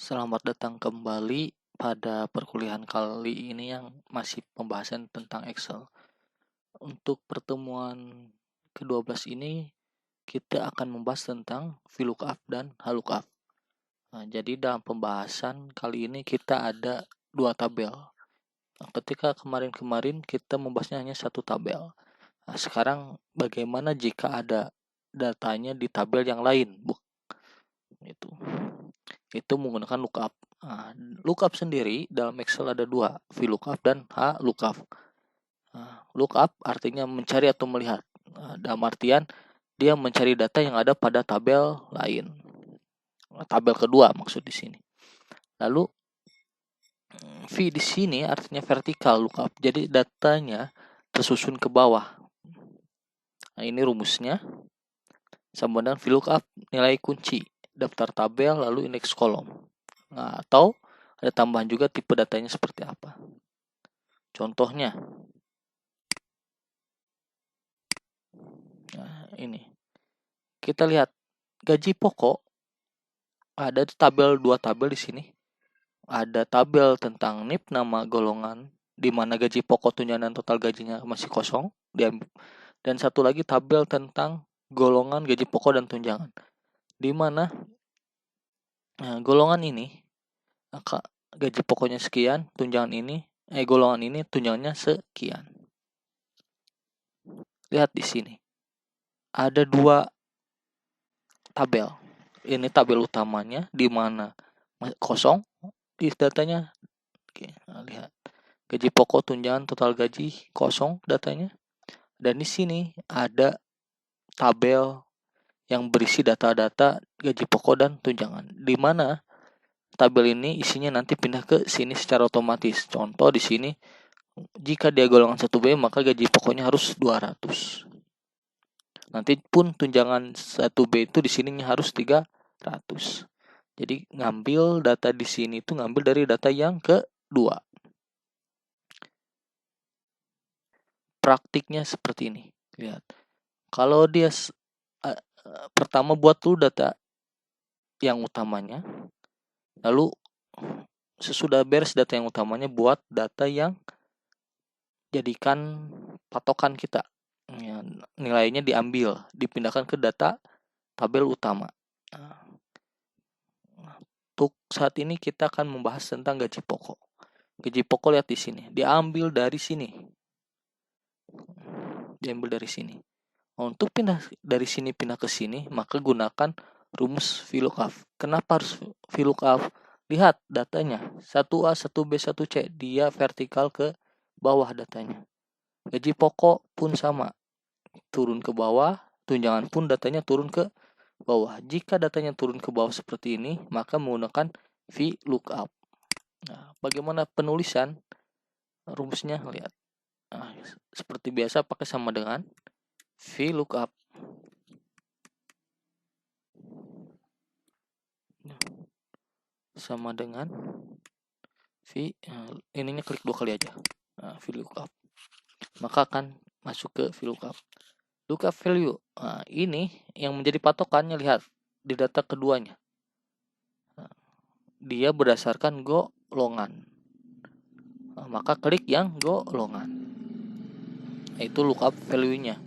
Selamat datang kembali pada perkuliahan kali ini yang masih pembahasan tentang Excel. Untuk pertemuan ke-12 ini kita akan membahas tentang VLOOKUP dan HLOOKUP. Jadi dalam pembahasan kali ini kita ada dua tabel. Ketika kemarin-kemarin kita membahasnya hanya satu tabel. Sekarang bagaimana jika ada datanya di tabel yang lain? Itu menggunakan lookup. Lookup sendiri dalam Excel ada dua, VLOOKUP dan HLOOKUP. Lookup artinya mencari atau melihat. Dalam artian dia mencari data yang ada pada tabel lain. Tabel kedua maksud di sini. Lalu V di sini artinya vertikal lookup. Jadi datanya tersusun ke bawah. Ini rumusnya. Sama dengan VLOOKUP nilai kunci, daftar tabel lalu indeks kolom. Atau ada tambahan juga tipe datanya seperti apa. Contohnya, ini. Kita lihat gaji pokok ada dua tabel di sini. Ada tabel tentang NIP nama golongan di mana gaji pokok tunjangan total gajinya masih kosong dan satu lagi tabel tentang golongan gaji pokok dan tunjangan di mana golongan ini gaji pokoknya sekian, tunjangan ini golongan ini tunjangannya sekian. Lihat di sini. Ada dua tabel. Ini tabel utamanya di mana kosong di datanya. Oke, lihat. Gaji pokok, tunjangan, total gaji kosong datanya. Dan di sini ada tabel yang berisi data-data gaji pokok dan tunjangan. Di mana tabel ini isinya nanti pindah ke sini secara otomatis. Contoh di sini, jika dia golongan 1B maka gaji pokoknya harus 200. Nanti pun tunjangan 1B itu di sininya harus 300. Jadi ngambil data di sini itu ngambil dari data yang kedua. Praktiknya seperti ini. Lihat. Kalau dia pertama buat dulu data yang utamanya. Lalu sesudah beres data yang utamanya buat data yang jadikan patokan kita. Nilainya diambil, dipindahkan ke data tabel utama. Untuk saat ini kita akan membahas tentang gaji pokok. Gaji pokok lihat di sini, diambil dari sini. Untuk pindah dari sini pindah ke sini, maka gunakan rumus VLOOKUP. Kenapa harus VLOOKUP? Lihat datanya, 1A, 1B, 1C, dia vertikal ke bawah datanya. Gaji pokok pun sama, turun ke bawah, tunjangan pun datanya turun ke bawah. Jika datanya turun ke bawah seperti ini, maka menggunakan VLOOKUP. Bagaimana penulisan rumusnya? Lihat. Seperti biasa pakai sama dengan VLOOKUP. Sama dengan ininya klik 2 kali aja. VLOOKUP. Maka akan masuk ke VLOOKUP. Lookup value. Ini yang menjadi patokannya, lihat di data keduanya. Dia berdasarkan golongan. Maka klik yang golongan. Itu lookup value-nya.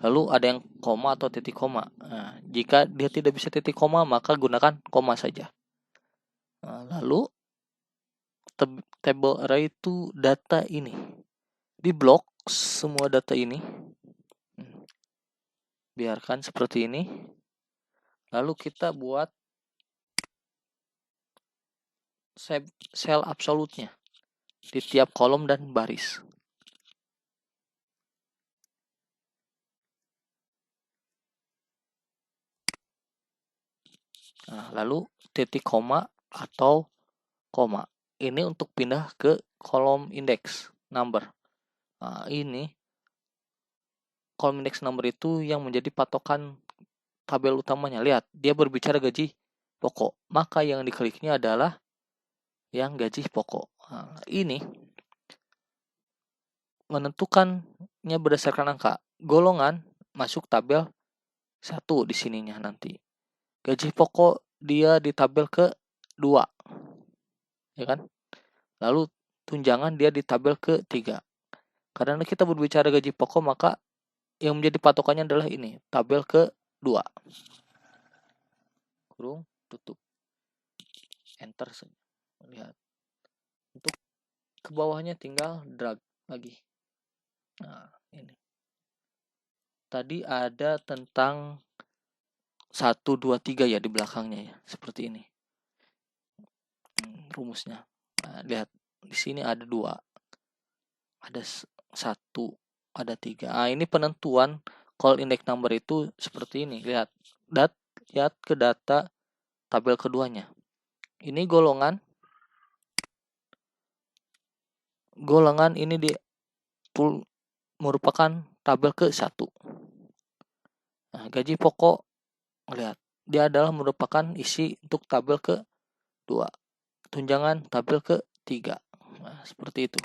Lalu ada yang koma atau titik koma. Jika dia tidak bisa titik koma, maka gunakan koma saja. Lalu table array itu data ini. Di blok semua data ini. Biarkan seperti ini. Lalu kita buat sel absolutnya di tiap kolom dan baris. Lalu titik koma atau koma. Ini untuk pindah ke kolom indeks number. Ini kolom indeks number itu yang menjadi patokan tabel utamanya. Lihat, dia berbicara gaji pokok. Maka yang dikliknya adalah yang gaji pokok. Ini menentukannya berdasarkan angka. Golongan masuk tabel 1 di sininya nanti. Gaji pokok dia di tabel ke-2. ya kan? Lalu tunjangan dia di tabel ke-3. Karena kita berbicara gaji pokok, maka yang menjadi patokannya adalah ini, tabel ke-2. Kurung, tutup. Enter saja. Lihat. Untuk ke bawahnya tinggal drag lagi. Nah, ini. Tadi ada tentang 1, 2, 3 ya di belakangnya ya. Seperti ini. Rumusnya. Nah, lihat. Di sini ada 2. Ada 1. Ada 3. Nah, ini penentuan call index number itu seperti ini. Lihat. Lihat ke data tabel keduanya. Ini golongan ini di merupakan tabel ke-1. Nah, gaji pokok, lihat, dia adalah merupakan isi untuk tabel ke-2. Tunjangan tabel ke-3. Nah, seperti itu.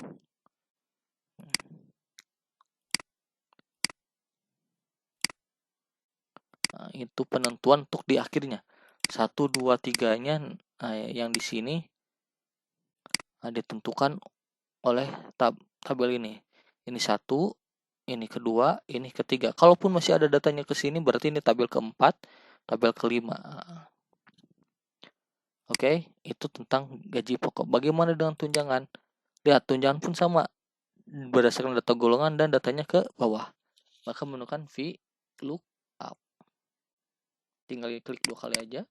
Nah, itu penentuan untuk di akhirnya. 1, 2, 3-nya yang di sini ditentukan oleh tabel ini. Ini 1, ini kedua, ini ketiga. Kalaupun masih ada datanya ke sini, berarti ini tabel ke-4, tabel ke-5. Oke, itu tentang gaji pokok. Bagaimana dengan tunjangan? Lihat, tunjangan pun sama. Berdasarkan data golongan dan datanya ke bawah. Maka menggunakan VLOOKUP. Tinggal klik 2 kali aja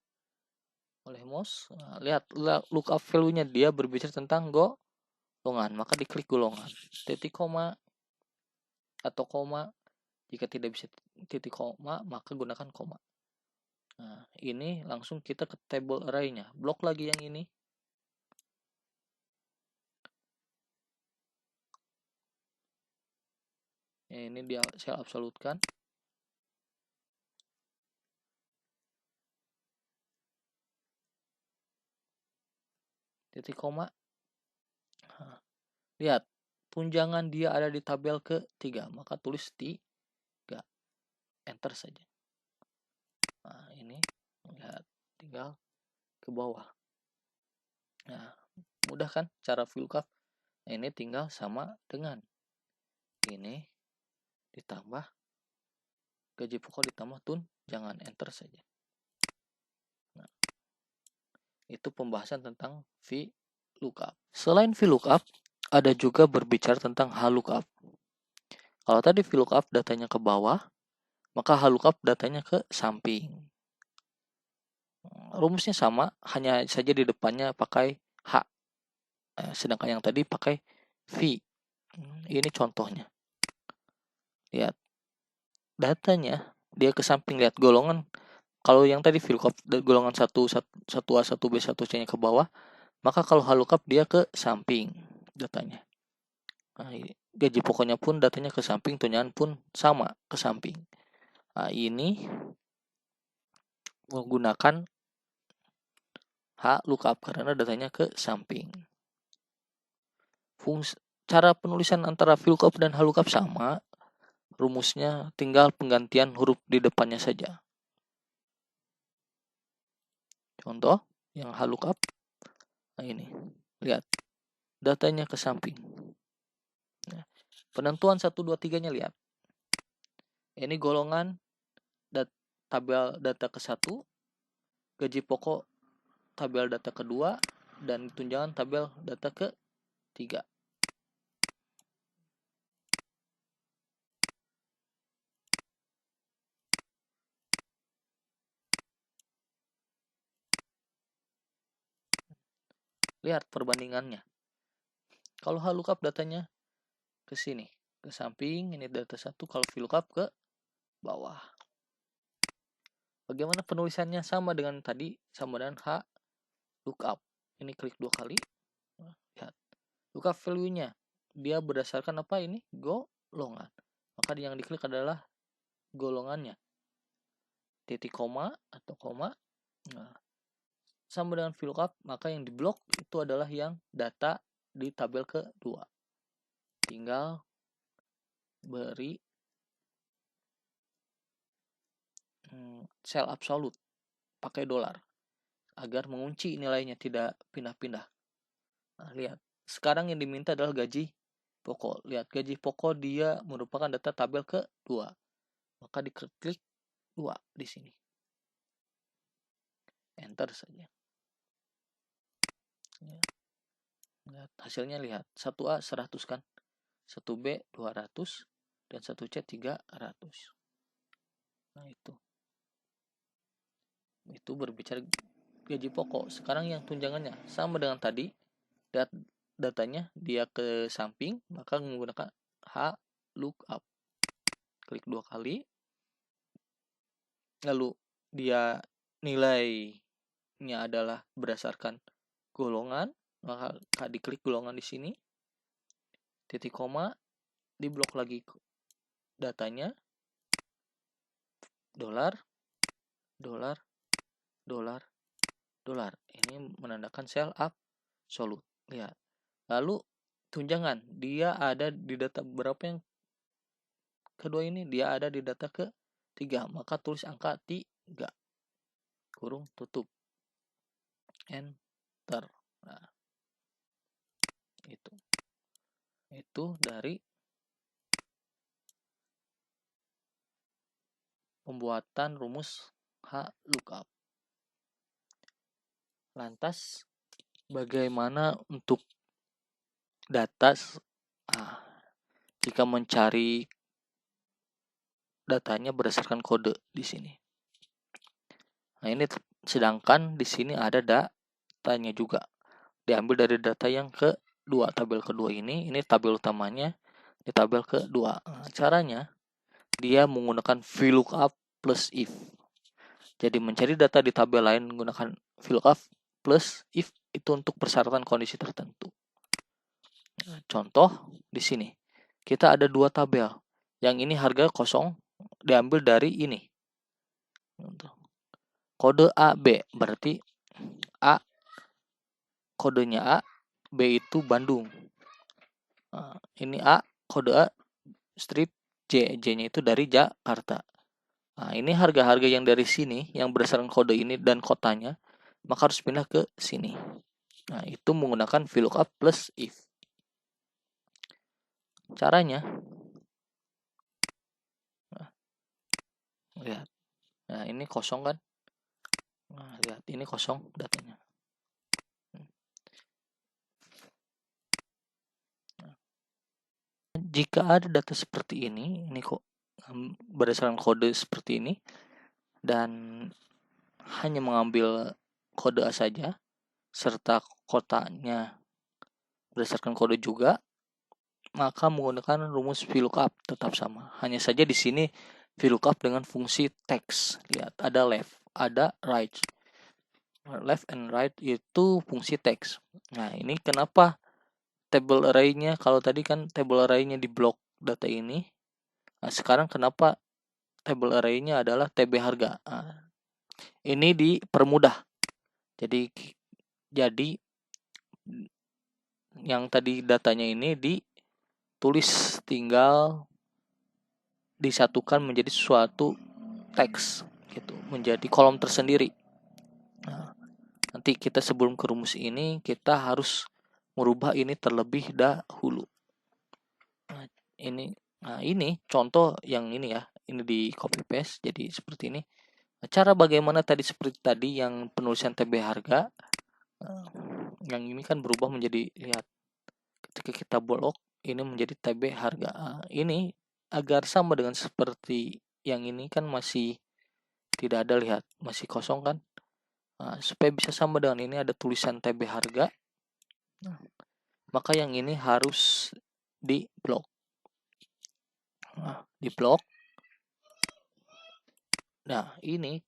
oleh mouse. Nah, lihat, lookup value-nya dia berbicara tentang golongan. Maka diklik golongan. Titik koma atau koma. Jika tidak bisa titik koma, maka gunakan koma. Nah, ini langsung kita ke table array-nya. Blok lagi yang ini. Ini dia saya absolutkan. Titik koma. Nah, lihat, tunjangan dia ada di tabel ke-3. Maka tulis 3. Enter saja. Nah, ini lihat, tinggal ke bawah. Nah, mudah kan cara VLOOKUP? Nah, ini tinggal sama dengan ini ditambah gaji pokok ditambah tunjangan. Enter saja. Nah, itu pembahasan tentang VLOOKUP. Selain VLOOKUP, ada juga berbicara tentang HLOOKUP. Kalau tadi VLOOKUP datanya ke bawah, maka HLOOKUP datanya ke samping. Rumusnya sama, hanya saja di depannya pakai H. Sedangkan yang tadi pakai V. Ini contohnya. Lihat. Datanya dia ke samping, lihat golongan. Kalau yang tadi VLOOKUP golongan 1A, 1B, 1C-nya ke bawah, maka kalau HLOOKUP dia ke samping datanya. Nah, gaji pokoknya pun datanya ke samping, tunjangan pun sama ke samping. Nah, ini menggunakan HLOOKUP karena datanya ke samping. Cara penulisan antara VLOOKUP dan HLOOKUP sama. Rumusnya tinggal penggantian huruf di depannya saja. Contoh yang HLOOKUP. Nah, ini. Lihat. Datanya ke samping. Nah, penentuan 1, 2, 3-nya lihat. Ini golongan tabel data ke-1, gaji pokok tabel data ke-2, dan tunjangan tabel data ke-3. Lihat perbandingannya. Kalau HLOOKUP datanya ke sini, ke samping, ini data 1. Kalau VLOOKUP ke bawah. Bagaimana penulisannya? Sama dengan tadi, sama dengan HLOOKUP. Ini klik 2 kali. Lihat. Lookup value-nya. Dia berdasarkan apa ini? Golongan. Maka yang diklik adalah golongannya. Titik koma atau koma. Nah, sama dengan VLOOKUP, maka yang diblok itu adalah yang data di tabel ke-2. Tinggal beri sel absolut pakai dolar agar mengunci nilainya, tidak pindah-pindah. Nah, lihat. Sekarang yang diminta adalah gaji pokok. Lihat, gaji pokok dia merupakan data tabel ke-2. Maka diklik 2 di sini. Enter saja. Ya. Lihat, hasilnya lihat. 1A 100 kan. 1B 200 dan 1C 300. Nah, itu berbicara gaji pokok. Sekarang yang tunjangannya sama dengan tadi. Datanya dia ke samping, maka menggunakan H lookup. Klik 2 kali. Lalu dia nilainya adalah berdasarkan golongan, maka diklik golongan di sini. Titik koma, diblok lagi datanya. Dolar, dolar, dolar, dolar. Ini menandakan sel absolut. Lihat. Lalu tunjangan, dia ada di data berapa yang kedua ini? Dia ada di data ke-3. Maka tulis angka 3. Kurung tutup. Enter. Nah, itu dari pembuatan rumus H lookup. Lantas bagaimana untuk data jika mencari datanya berdasarkan kode di sini? Nah, ini sedangkan di sini ada datanya juga. Diambil dari data yang kedua, tabel kedua ini tabel utamanya di tabel kedua. Nah, caranya dia menggunakan VLOOKUP plus if. Jadi mencari data di tabel lain menggunakan VLOOKUP plus if itu untuk persyaratan kondisi tertentu. Nah, contoh di sini kita ada 2 tabel. Yang ini harga kosong diambil dari ini. Kode A B berarti A kodenya A, B itu Bandung. Nah, ini A kode A strip J-nya itu dari Jakarta. Nah, ini harga-harga yang dari sini yang berdasarkan kode ini dan kotanya, maka harus pindah ke sini. Nah, itu menggunakan VLOOKUP plus if. Caranya, lihat. Nah, ini kosong kan? Nah, lihat, ini kosong datanya. Jika ada data seperti ini kok berdasarkan kode seperti ini dan hanya mengambil kode A saja serta kotanya berdasarkan kode juga, maka menggunakan rumus VLOOKUP tetap sama. Hanya saja di sini VLOOKUP dengan fungsi text. Lihat, ada left, ada right. Left and right itu fungsi text. Nah, ini kenapa table array-nya, kalau tadi kan table array-nya di blok data ini. Nah, sekarang kenapa table array-nya adalah TB harga. Nah, ini dipermudah. Jadi yang tadi datanya ini ditulis, tinggal disatukan menjadi suatu teks gitu, menjadi kolom tersendiri. Nah, nanti kita sebelum ke rumus ini kita harus merubah ini terlebih dahulu. Nah, ini contoh yang ini ya, ini di copy paste jadi seperti ini. Cara bagaimana tadi seperti tadi yang penulisan TB harga, yang ini kan berubah menjadi, lihat, ketika kita blok ini menjadi TB harga. Ini agar sama dengan seperti yang ini kan masih tidak ada, lihat, masih kosong kan. Supaya bisa sama dengan ini ada tulisan TB harga, maka yang ini harus di blok. Di blok. Nah, ini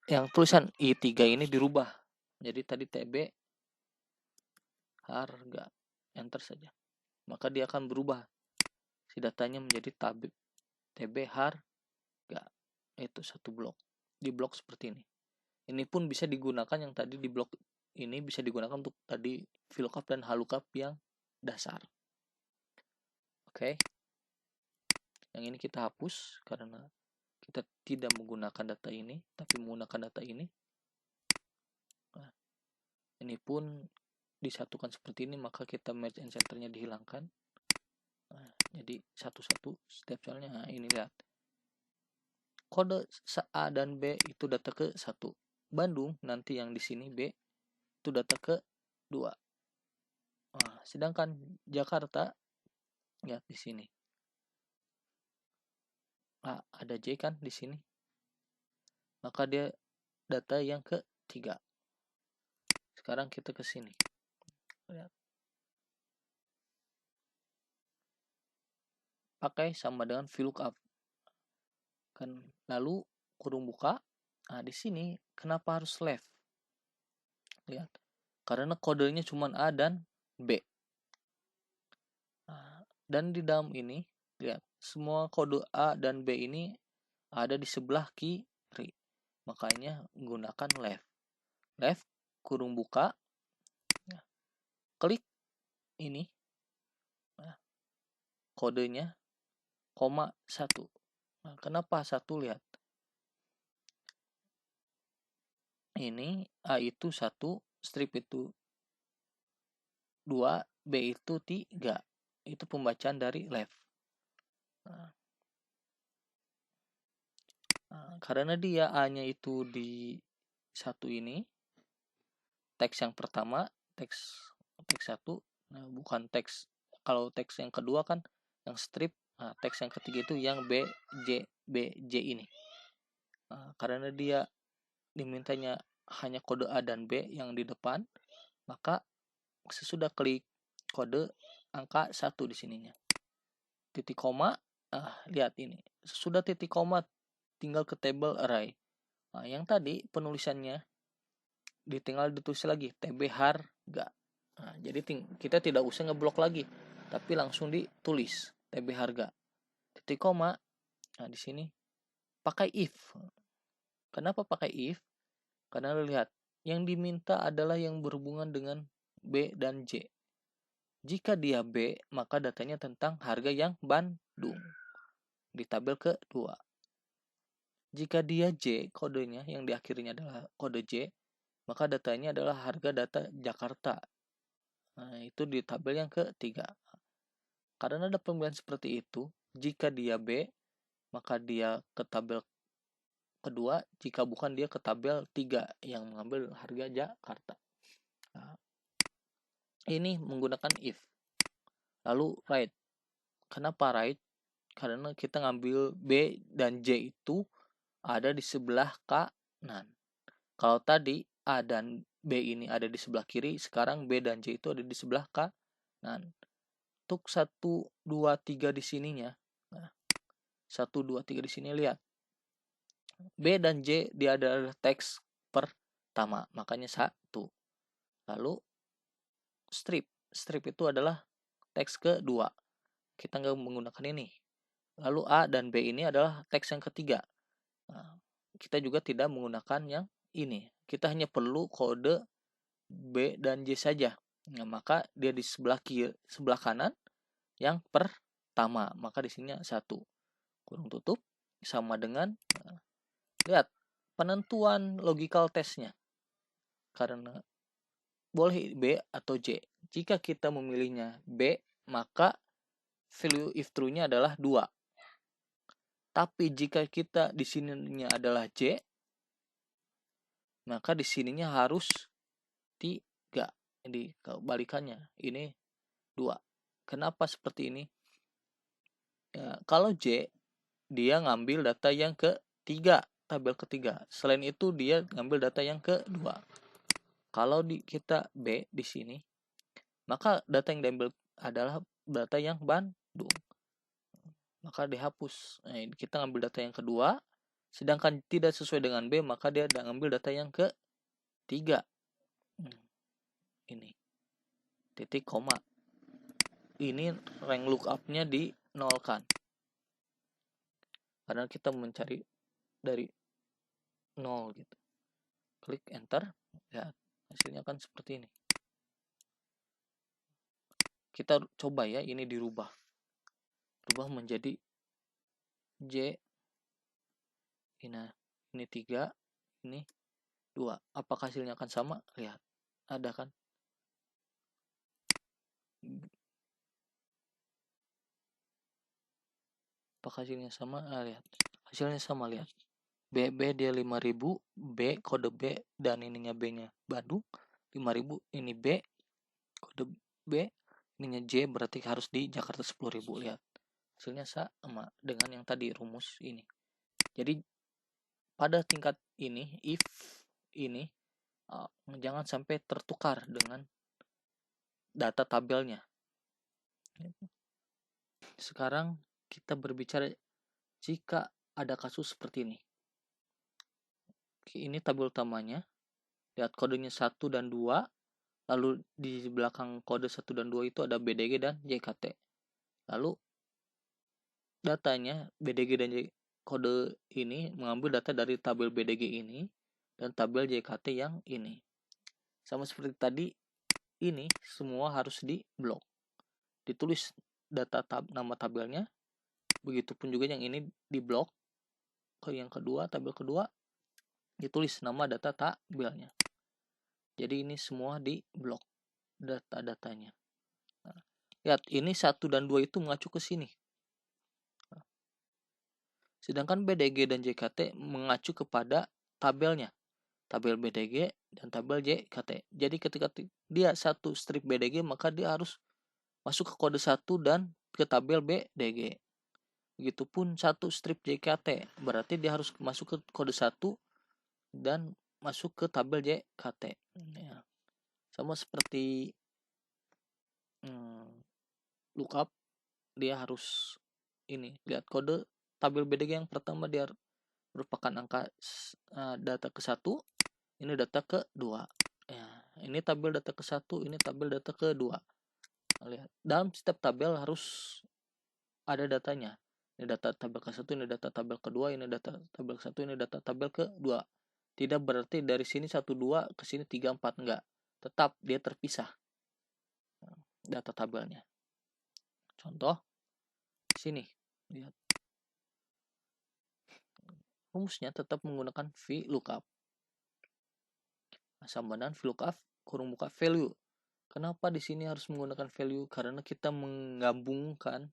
yang tulisan I3 ini dirubah. Jadi tadi TB harga, enter saja. Maka dia akan berubah si datanya menjadi TB harga. Itu satu blok. Di blok seperti ini. Ini pun bisa digunakan, yang tadi di blok ini bisa digunakan untuk tadi VLOOKUP dan HLOOKUP yang dasar. Oke. Yang ini kita hapus karena kita tidak menggunakan data ini, tapi menggunakan data ini. Nah, ini pun disatukan seperti ini, maka kita merge and centernya dihilangkan. Nah, jadi satu-satu setiap soalnya. Nah, ini lihat. Kode A dan B itu data ke 1. Bandung nanti yang di sini B itu data ke 2. Nah, sedangkan Jakarta ya di sini. A ada J kan di sini. Maka dia data yang ke 3. Sekarang kita ke sini. Lihat. Pakai sama dengan VLOOKUP. Kan lalu kurung buka. Nah, di sini kenapa harus left? Lihat. Karena kodenya cuma A dan B. Nah, dan di dalam ini lihat, semua kode A dan B ini ada di sebelah kiri. Makanya gunakan left. Left kurung buka. Nah, klik ini. Nah, kodenya koma 1. Nah, kenapa 1? Lihat. Ini A itu 1, strip itu 2, B itu 3. Itu pembacaan dari left. Nah, karena dia A-nya itu di 1 ini, teks yang pertama, teks 1, nah bukan teks, kalau teks yang kedua kan yang strip, nah teks yang ketiga itu yang B, J ini. Nah, karena dia dimintanya hanya kode A dan B yang di depan, maka sesudah klik kode angka 1 di sininya. Titik koma, lihat ini. Sesudah titik koma tinggal ke table array. Nah, yang tadi penulisannya tinggal ditulis lagi TB harga. Nah, jadi kita tidak usah ngeblok lagi, tapi langsung ditulis TB harga. Titik koma. Nah, di sini pakai if. Kenapa pakai if? Karena lihat, yang diminta adalah yang berhubungan dengan B dan J. Jika dia B, maka datanya tentang harga yang Bandung di tabel kedua. Jika dia J, kodenya yang diakhirinya adalah kode J, maka datanya adalah harga data Jakarta. Nah, itu di tabel yang ketiga. Karena ada pemilihan seperti itu, jika dia B, maka dia ke tabel kedua, jika bukan dia ke tabel 3 yang mengambil harga Jakarta. Nah, ini menggunakan if. Lalu right. Kenapa right? Karena kita ngambil B dan J itu ada di sebelah kanan. Kalau tadi A dan B ini ada di sebelah kiri, sekarang B dan J itu ada di sebelah kanan. Untuk 1, 2, 3 di sininya. Nah, 1, 2, 3 di sini lihat. B dan J dia adalah teks pertama, makanya 1. Lalu strip. Strip itu adalah teks kedua. Kita nggak menggunakan ini. Lalu A dan B ini adalah teks yang ketiga. Nah, kita juga tidak menggunakan yang ini. Kita hanya perlu kode B dan J saja. Nah, maka dia di sebelah kiri, sebelah kanan yang pertama. Maka di sini 1. Kurung tutup sama dengan lihat penentuan logical testnya. Karena boleh B atau J. Jika kita memilihnya B, maka value if true-nya adalah 2. Tapi jika kita di sininya adalah J, maka di sininya harus 3. Jadi kebalikannya, ini 2. Kenapa seperti ini? Ya, kalau J, dia ngambil data yang ketiga, tabel ketiga. Selain itu dia ngambil data yang kedua. Kalau kita B di sini, maka data yang diambil adalah data yang Bandung. Maka dihapus. Nah, kita ngambil data yang kedua, sedangkan tidak sesuai dengan B, maka dia ngambil data yang ketiga. Ini titik koma. Ini rank lookup-nya dinolkan. Karena kita mencari dari 0 gitu. Klik enter, ya hasilnya kan seperti ini. Kita coba ya ini dirubah. Rubah menjadi J. Ini 3, ini 2. Apakah hasilnya akan sama? Lihat. Ada kan? Apakah hasilnya sama? Lihat. Hasilnya sama, lihat. B dia 5.000, B kode B dan ininya B-nya Bandung 5.000, ini B kode B, ininya J, berarti harus di Jakarta 10.000. Lihat. Hasilnya sama dengan yang tadi rumus ini. Jadi pada tingkat ini, if ini jangan sampai tertukar dengan data tabelnya. Sekarang kita berbicara jika ada kasus seperti ini. Ini tabel utamanya. Lihat kodenya 1 dan 2. Lalu di belakang kode 1 dan 2 itu ada BDG dan JKT. Lalu datanya BDG dan kode ini mengambil data dari tabel BDG ini dan tabel JKT yang ini. Sama seperti tadi, ini semua harus diblok. Ditulis data nama tabelnya. Begitupun juga yang ini diblok. Ke yang kedua, tabel kedua ditulis nama data tabelnya. Jadi ini semua diblok data-datanya. Nah, lihat, ini 1 dan 2 itu mengacu ke sini. Sedangkan BDG dan JKT mengacu kepada tabelnya. Tabel BDG dan tabel JKT. Jadi ketika dia satu strip BDG, maka dia harus masuk ke kode 1 dan ke tabel BDG. Begitupun satu strip JKT, berarti dia harus masuk ke kode 1 dan masuk ke tabel JKT. Ya. Sama seperti lookup, dia harus ini, lihat kode tabel BDG yang pertama dia merupakan angka data ke-1, ini data ke-2. Ya, ini tabel data ke-1, ini tabel data ke-2. Lihat, dalam setiap tabel harus ada datanya. Ini data tabel ke-1, ini data tabel ke-2, ini data tabel ke-1, ini data tabel ke-2. Tidak berarti dari sini 1 2 ke sini 3 4, enggak. Tetap dia terpisah data tabelnya. Contoh sini, lihat. Rumusnya tetap menggunakan VLOOKUP. Sama dengan VLOOKUP kurung buka value. Kenapa di sini harus menggunakan value? Karena kita menggabungkan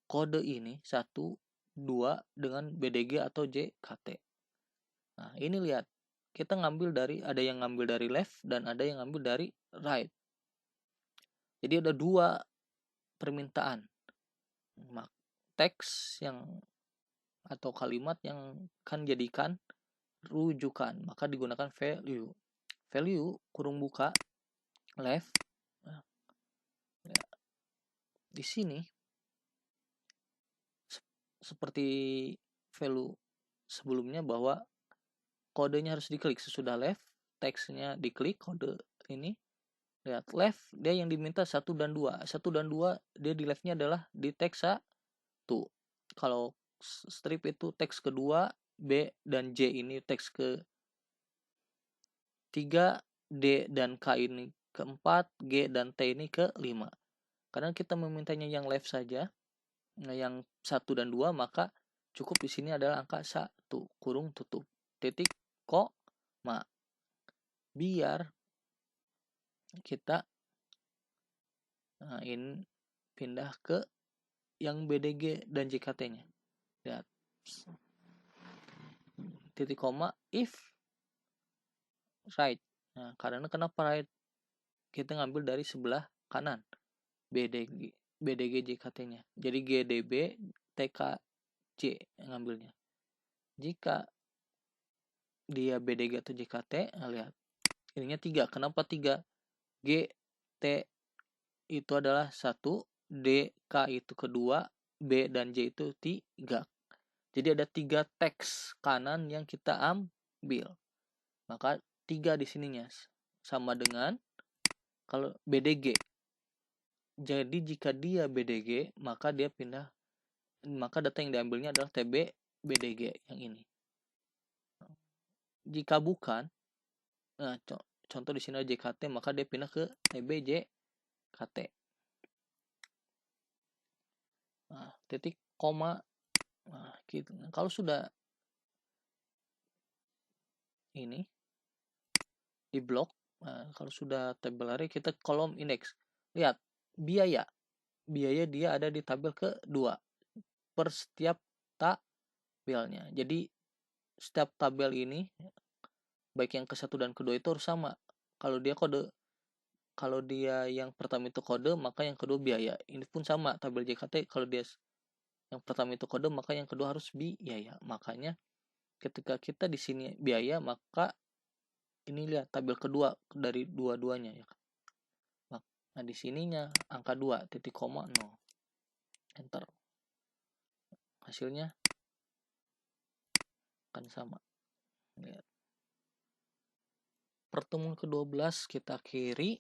kode ini 1 2 dengan BDG atau JKT. Nah, ini lihat. Kita ngambil dari, ada yang ngambil dari left dan ada yang ngambil dari right. Jadi ada 2 permintaan. Teks yang atau kalimat yang kan jadikan rujukan, maka digunakan value. Value kurung buka left. Nah, ya. Di sini seperti value sebelumnya bahwa kodenya harus diklik sesudah left, teksnya diklik kode ini. Lihat, left dia yang diminta 1 dan 2. 1 dan 2 dia di leftnya adalah di teks 1. Kalau strip itu teks kedua, B dan J ini teks ke 3, D dan K ini ke-4, G dan T ini ke-5. Karena kita memintanya yang left saja, yang 1 dan 2, maka cukup di sini adalah angka 1 kurung tutup titik koma. Biar kita ini pindah ke yang BDG dan JKT-nya. Lihat. Titik koma if right. Nah, karena kenapa right? Kita ngambil dari sebelah kanan. BDG JKT-nya. Jadi GDB TKJ yang ngambilnya. Jika dia BDG atau JKT, lihat. Ininya 3. Kenapa 3? G T itu adalah 1, D K itu kedua, B dan J itu 3. Jadi ada 3 teks kanan yang kita ambil. Maka 3 di sininya sama dengan kalau BDG. Jadi jika dia BDG, maka dia pindah, maka data yang diambilnya adalah TB BDG yang ini. Jika bukan, nah contoh di sini ada JKT, maka dia pindah ke TB JKT. Nah, titik koma. Nah, gitu. Kalau sudah ini di blok, nah, kalau sudah tabel array, kita kolom index. Lihat, biaya. Biaya dia ada di tabel kedua per setiap tabelnya. Jadi setiap tabel ini baik yang ke-1 dan kedua itu harus sama. Kalau dia yang pertama itu kode, maka yang kedua biaya. Ini pun sama, tabel JKT kalau dia yang pertama itu kode, maka yang kedua harus biaya. Makanya ketika kita di sini biaya, maka ini lihat tabel kedua dari dua-duanya ya. Nah, di sininya angka 2, titik koma 0. Enter. Hasilnya akan sama. Lihat. Pertemuan ke-12 kita akhiri.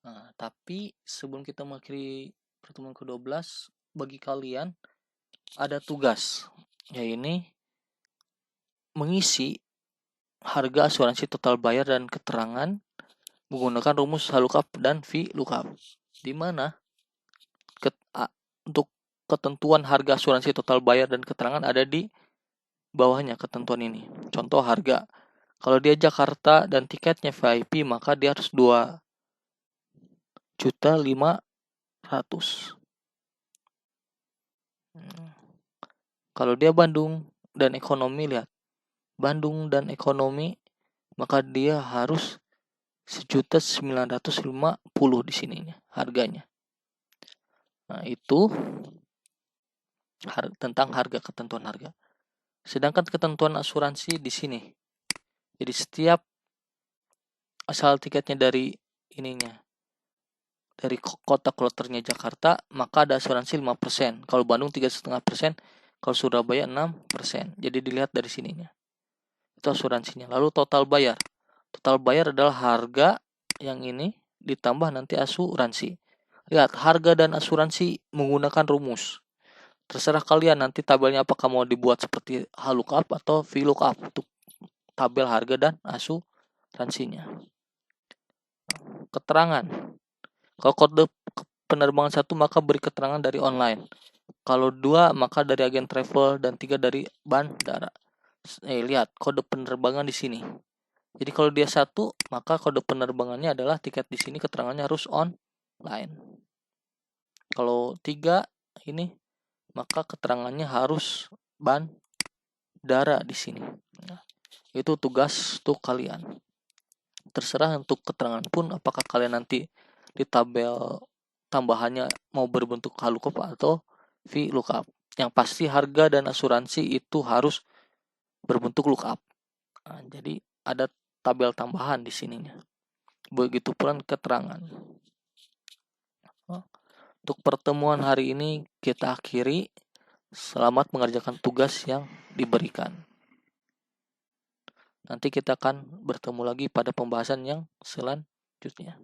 Nah, tapi sebelum kita mengakhiri pertemuan ke-12, bagi kalian ada tugas, yaitu mengisi harga asuransi total bayar dan keterangan menggunakan rumus lookup dan VLOOKUP, di mana untuk ketentuan harga asuransi total bayar dan keterangan ada di bawahnya ketentuan ini. Contoh harga, kalau dia Jakarta dan tiketnya VIP, maka dia harus 2.500.000. Kalau dia Bandung dan ekonomi, lihat Bandung dan ekonomi, maka dia harus 1.950.000 di sininya harganya. Nah, itu tentang harga, ketentuan harga. Sedangkan ketentuan asuransi di sini. Jadi setiap asal tiketnya dari ininya, dari kota kloternya Jakarta, maka ada asuransi 5%. Kalau Bandung 3,5%, kalau Surabaya 6%. Jadi dilihat dari sininya. Itu asuransinya. Lalu total bayar. Total bayar adalah harga yang ini ditambah nanti asuransi. Lihat, harga dan asuransi menggunakan rumus. Terserah kalian nanti tabelnya apakah mau dibuat seperti lookup atau VLOOKUP untuk tabel harga dan asuransinya. Keterangan. Kalau kode penerbangan 1 maka beri keterangan dari online. Kalau 2 maka dari agen travel dan 3 dari bandara. Lihat kode penerbangan di sini. Jadi kalau dia 1 maka kode penerbangannya adalah tiket di sini, keterangannya harus online. Kalau 3 ini maka keterangannya harus bandara di sini. Nah, itu tugas untuk kalian. Terserah untuk keterangan pun apakah kalian nanti di tabel tambahannya mau berbentuk lookup atau VLOOKUP. Yang pasti harga dan asuransi itu harus berbentuk lookup. Nah, jadi ada tabel tambahan di sininya. Begitu pula keterangan. Untuk pertemuan hari ini kita akhiri. Selamat mengerjakan tugas yang diberikan. Nanti kita akan bertemu lagi pada pembahasan yang selanjutnya.